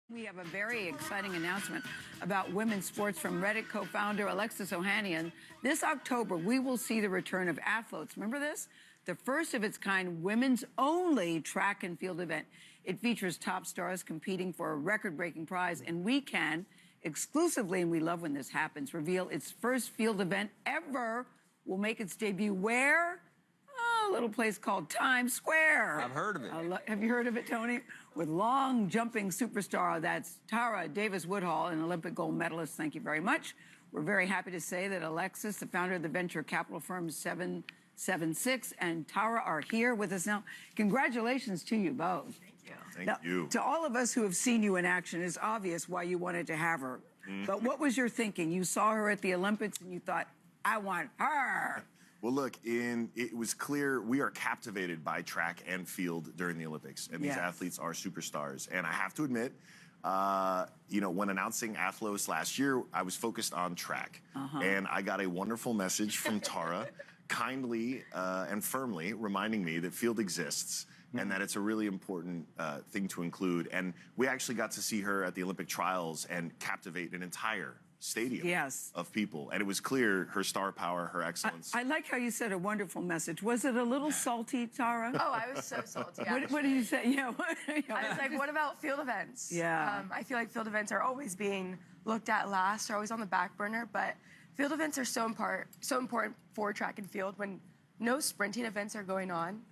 We have a very exciting announcement about women's sports from Reddit co-founder Alexis Ohanian. This October, we will see the return of Athlos. Remember this? The first of its kind women's only track and field event. It features top stars competing for a record-breaking prize, and we can exclusively, and we love when this happens, reveal its first field event ever will make its debut where? A little place called Times Square. I've heard of it. Have you heard of it, Tony? With long jumping superstar, that's Tara Davis Woodhall, an Olympic gold medalist. Thank you very much. We're very happy to say that Alexis, the founder of the venture capital firm 776, and Tara are here with us now. Congratulations to you both. Thank you. Thank you. To all of us who have seen you in action, it's obvious why you wanted to have her. But what was your thinking? You saw her at the Olympics and you thought, I want her. Well, look, it was clear we are captivated by track and field during the Olympics, and these athletes are superstars. And I have to admit, when announcing Athlos last year, I was focused on track. And I got a wonderful message from Tara, kindly and firmly reminding me that field exists and that it's a really important thing to include. And we actually got to see her at the Olympic trials and captivate an entire stadium of people. And it was clear her star power, her excellence. I like how you said a wonderful message. Was it a little salty, Tara? Oh, I was so salty. What did you say? Yeah. I was like, what about field events? Yeah. I feel like field events are always being looked at last, are always on the back burner, but field events are so important for track and field. When no sprinting events are going on,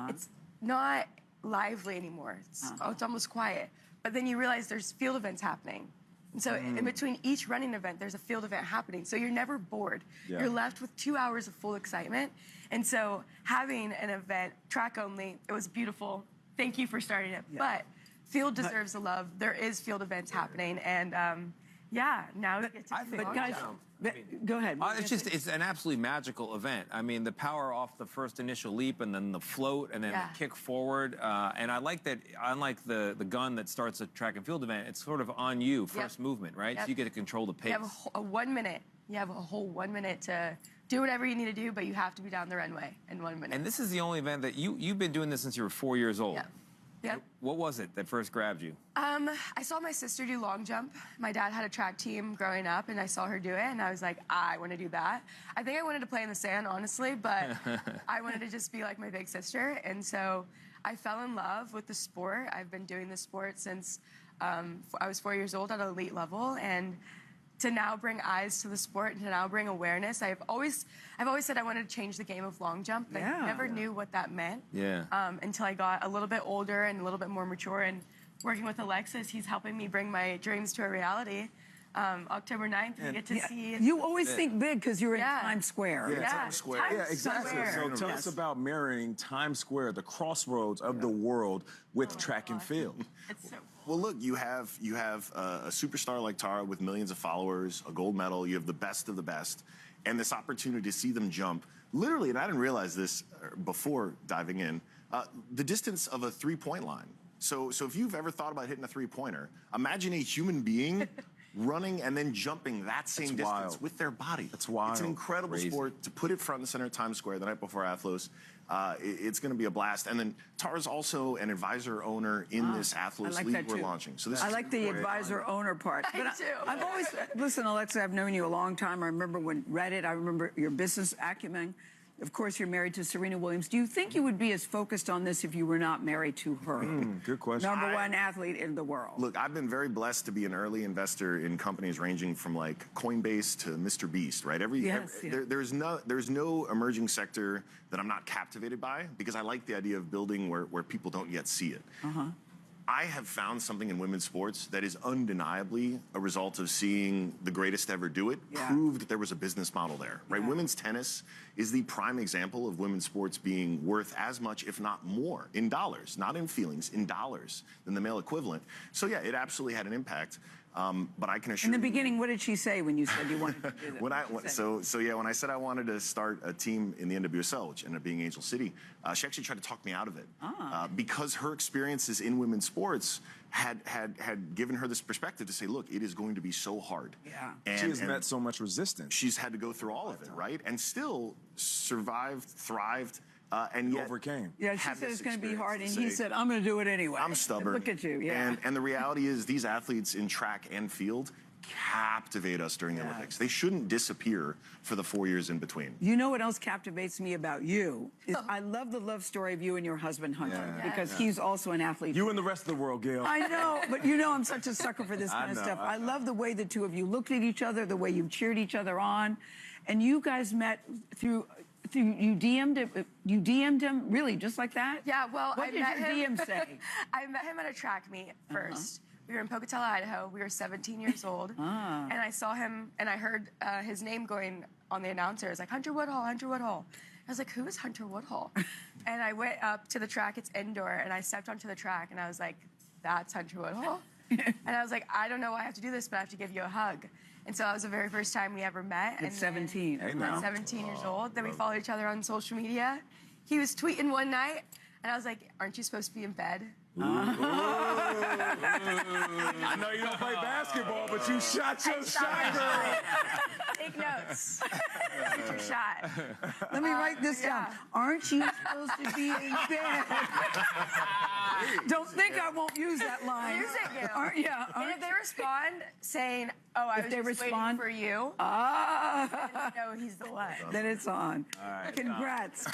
it's not lively anymore. It's almost quiet. But then you realize there's field events happening. And so in between each running event, there's a field event happening. So you're never bored. Yeah. You're left with 2 hours of full excitement. And so having an event, track only, it was beautiful. Thank you for starting it. Yeah. But field deserves the love. There is field events happening. And now we get to see But guys, go ahead. It's an absolutely magical event. I mean, the power off the first initial leap and then the float and then the kick forward. And I like that, unlike the gun that starts a track and field event, it's sort of on you, first movement, right? So you get to control the pace. You have a 1 minute. You have a whole 1 minute to do whatever you need to do, but you have to be down the runway in 1 minute. And this is the only event that you've been doing this since you were 4 years old. Yep. What was it that first grabbed you? I saw my sister do long jump. My dad had a track team growing up, and I saw her do it, and I was like, I want to do that. I think I wanted to play in the sand, honestly, but I wanted to just be like my big sister, and so I fell in love with the sport. I've been doing this sport since I was 4 years old at an elite level, and to now bring eyes to the sport and to now bring awareness. I've always said I wanted to change the game of long jump, but I never knew what that meant until I got a little bit older and a little bit more mature. And working with Alexis, he's helping me bring my dreams to a reality. October 9th, we get to see... You always think big because you're in Times Square. Times Square. Yeah, exactly. So tell us about marrying Times Square, the crossroads of the world, with track and field. It's so cool. Well, look, you have a superstar like Tara with millions of followers, a gold medal. You have the best of the best, and this opportunity to see them jump. Literally, and I didn't realize this before diving in, the distance of a three-point line. So if you've ever thought about hitting a three-pointer, imagine a human being running and then jumping that same distance with their body. That's wild. It's an incredible sport. To put it front and center at Times Square the night before Athlos, it's going to be a blast. And then Tara's also an advisor owner in this Athlos league we're launching. So this I like the advisor owner part. I do. I've always, listen, Alexa, I've known you a long time. I remember when Reddit, I remember your business acumen. Of course, you're married to Serena Williams. Do you think you would be as focused on this if you were not married to her? Good question. Number one athlete in the world. Look, I've been very blessed to be an early investor in companies ranging from like Coinbase to Mr. Beast, right? There's no emerging sector that I'm not captivated by because I like the idea of building where people don't yet see it. I have found something in women's sports that is undeniably a result of seeing the greatest ever do it, proved that there was a business model there, right? Women's tennis is the prime example of women's sports being worth as much, if not more, in dollars, not in feelings, in dollars, than the male equivalent. So yeah, it absolutely had an impact. But I can assure you... In the beginning, what did she say when you said you wanted to do that? when I said I wanted to start a team in the NWSL, which ended up being Angel City, she actually tried to talk me out of it. Because her experiences in women's sports had given her this perspective to say, look, it is going to be so hard. And she has met so much resistance. She's had to go through all of it, right? And still survived, thrived, And yet overcame. Yeah, she said it's going to be hard, and he said, I'm going to do it anyway. I'm stubborn. Look at you, yeah. And the reality is these athletes in track and field captivate us during the Olympics. They shouldn't disappear for the 4 years in between. You know what else captivates me about you? Is I love the love story of you and your husband, Hunter, because he's also an athlete. You and the rest of the world, Gail. I know, but you know I'm such a sucker for this kind of stuff. I love the way the two of you looked at each other, the way you cheered each other on. And you guys met through you DM'd him, really, just like that? Yeah, well, what did your DM say? I met him at a track meet first. We were in Pocatello, Idaho. We were 17 years old. And I saw him, and I heard his name going on the announcer. It was like, Hunter Woodhall, Hunter Woodhall. I was like, who is Hunter Woodhall? And I went up to the track. It's indoor. And I stepped onto the track, and I was like, that's Hunter Woodhall? And I was like, I don't know why I have to do this, but I have to give you a hug. And so that was the very first time we ever met. At 17. At 17 years old. Then we followed each other on social media. He was tweeting one night, and I was like, aren't you supposed to be in bed? I know you don't play basketball, but you shot your shot, girl. Take notes. Shoot your shot. Let me write this down. Aren't you supposed to be in bed? Don't think I won't use that line. Use it, Gail. And if they respond saying, oh, I was just waiting for you, no, he's the one. Then it's on. All right, Congrats.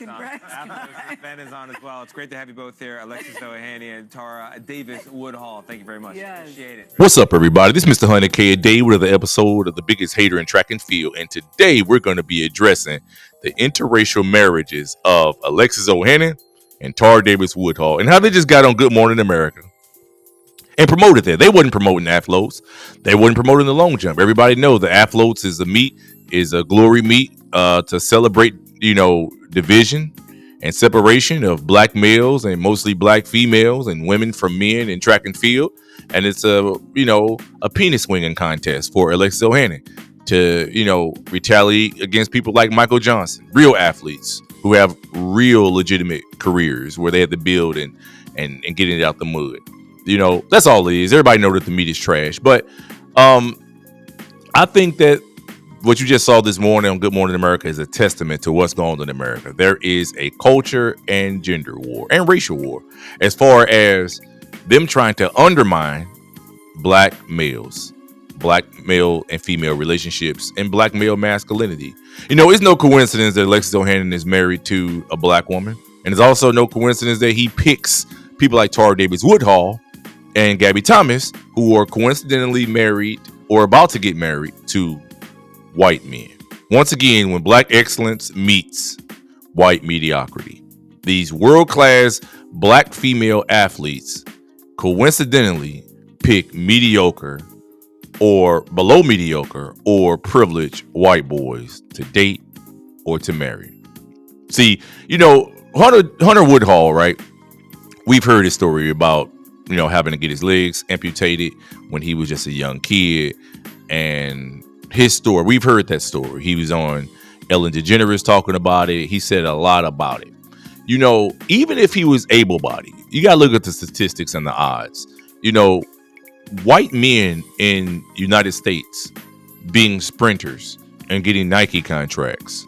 Ben is on as well. It's great to have you both here. Alexis Ohanian, Tara Davis Woodhall. Thank you very much. Yes. Appreciate it. What's up, everybody? This is Mr. 100K a day with another episode of The Biggest Hater in Track and Field. And today we're going to be addressing the interracial marriages of Alexis Ohanian and Tara Davis Woodhall and how they just got on Good Morning America and promoted there. They wasn't promoting Athlos. They wasn't promoting the long jump. Everybody knows the Athlos is a glory meet to celebrate, division and separation of black males and mostly black females and women from men in track and field. And it's a penis swinging contest for Alexis Ohanian to, retaliate against people like Michael Johnson, real athletes who have real legitimate careers where they had to build and getting it out the mud. That's all it is. Everybody know that the meat is trash. But I think that what you just saw this morning on Good Morning America is a testament to what's going on in America. There is a culture and gender war and racial war as far as them trying to undermine black males, black male and female relationships, and black male masculinity. It's no coincidence that Alexis Ohanian is married to a black woman. And it's also no coincidence that he picks people like Tara Davis Woodhall and Gabby Thomas, who are coincidentally married or about to get married to white men. Once again, when black excellence meets white mediocrity, these world-class black female athletes coincidentally pick mediocre or below mediocre or privileged white boys to date or to marry. See, Hunter Woodhall, right? We've heard his story about, having to get his legs amputated when he was just a young kid. And his story, we've heard that story. He was on Ellen DeGeneres talking about it. He said a lot about it. Even if he was able-bodied, you got to look at the statistics and the odds. White men in United States being sprinters and getting Nike contracts,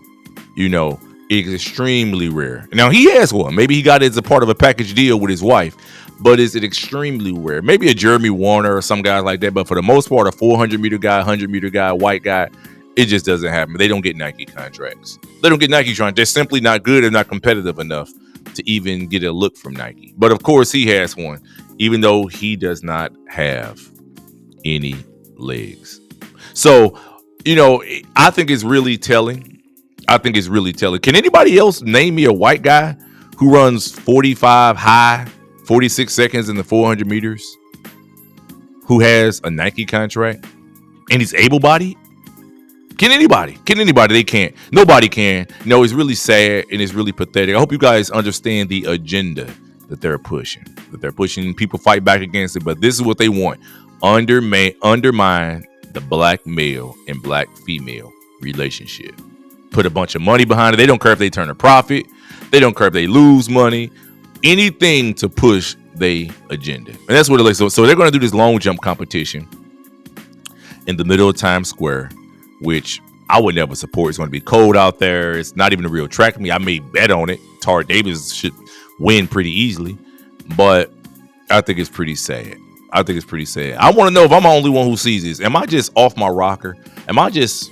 is extremely rare. Now, he has one. Maybe he got it as a part of a package deal with his wife, but is it extremely rare? Maybe a Jeremy Warner or some guys like that, but for the most part, a 400-meter guy, 100-meter guy, white guy, it just doesn't happen. They don't get Nike contracts. They don't get Nike contracts. They're simply not good and not competitive enough to even get a look from Nike. But of course, he has one, even though he does not have any legs. So, I think it's really telling. Can anybody else name me a white guy who runs 45 high, 46 seconds in the 400 meters, who has a Nike contract and he's able-bodied? Can anybody? They can't. Nobody can. It's really sad and it's really pathetic. I hope you guys understand the agenda that they're pushing. People fight back against it, but this is what they want. Undermine the black male and black female relationship. Put a bunch of money behind it. They don't care if they turn a profit. They don't care if they lose money. Anything to push their agenda. And that's what it looks like. So they're going to do this long jump competition in the middle of Times Square, which I would never support. It's going to be cold out there. It's not even a real track meet. I may bet on it Tar Davis should win pretty easily, but I think it's pretty sad. I want to know if I'm the only one who sees this. Am I just off my rocker? Am I just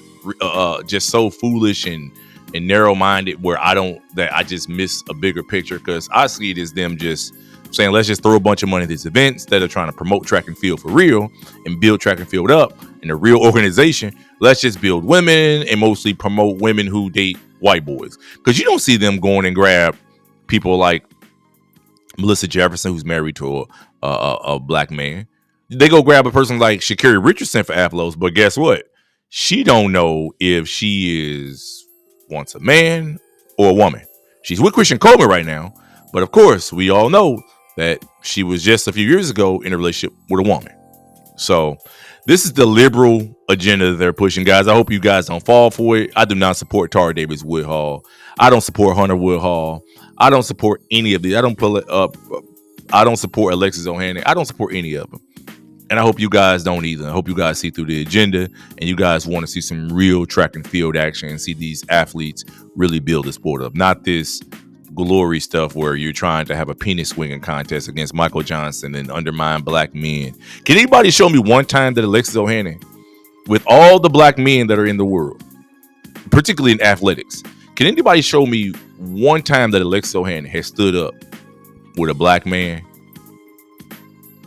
so foolish and narrow-minded where I just miss a bigger picture? Because I see it as them just saying, let's just throw a bunch of money at this event instead of trying to promote track and field for real and build track and field up in a real organization. Let's just build women and mostly promote women who date white boys. Because you don't see them going and grab people like Melissa Jefferson, who's married to a black man. They go grab a person like Sha'Carri Richardson for Athlos, but guess what? She don't know if she wants a man or a woman. She's with Christian Coleman right now, but of course, we all know that she was just a few years ago in a relationship with a woman. So this is the liberal agenda that they're pushing, guys. I hope you guys don't fall for it. I do not support Tar Davis Woodhall. I don't support Hunter Woodhall. I don't support any of these. I don't pull it up. I don't support Alexis Ohanian. I don't support any of them. And I hope you guys don't either. I hope you guys see through the agenda and you guys want to see some real track and field action and see these athletes really build the sport up. Not this glory stuff where you're trying to have a penis swinging contest against Michael Johnson and undermine black men. Can anybody show me one time that Alexis Ohanian, with all the black men that are in the world, particularly in athletics, can anybody show me one time that Alexis Ohanian has stood up with a black man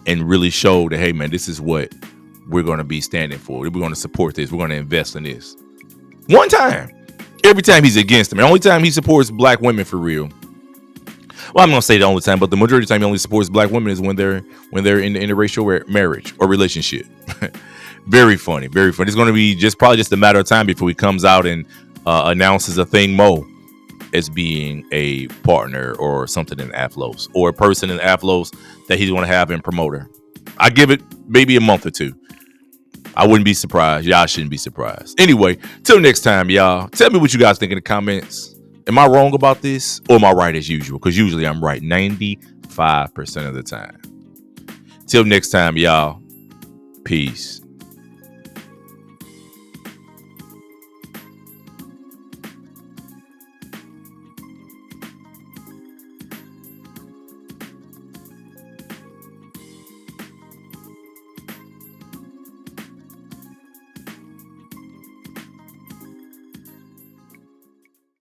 and really showed that, hey, man, this is what we're going to be standing for. We're going to support this. We're going to invest in this. One time. Every time he's against them. The only time he supports black women for real. Well, I'm going to say the only time, but the majority of the time he only supports black women is when they're in the interracial marriage or relationship. Very funny. Very funny. It's going to be probably just a matter of time before he comes out and announces a thing Mo as being a partner or something in Athlos or a person in Athlos that he's going to have in promoter. I give it maybe a month or two. I wouldn't be surprised. Y'all shouldn't be surprised. Anyway, till next time, y'all. Tell me what you guys think in the comments. Am I wrong about this or am I right as usual? Because usually I'm right 95% of the time. Till next time, y'all. Peace.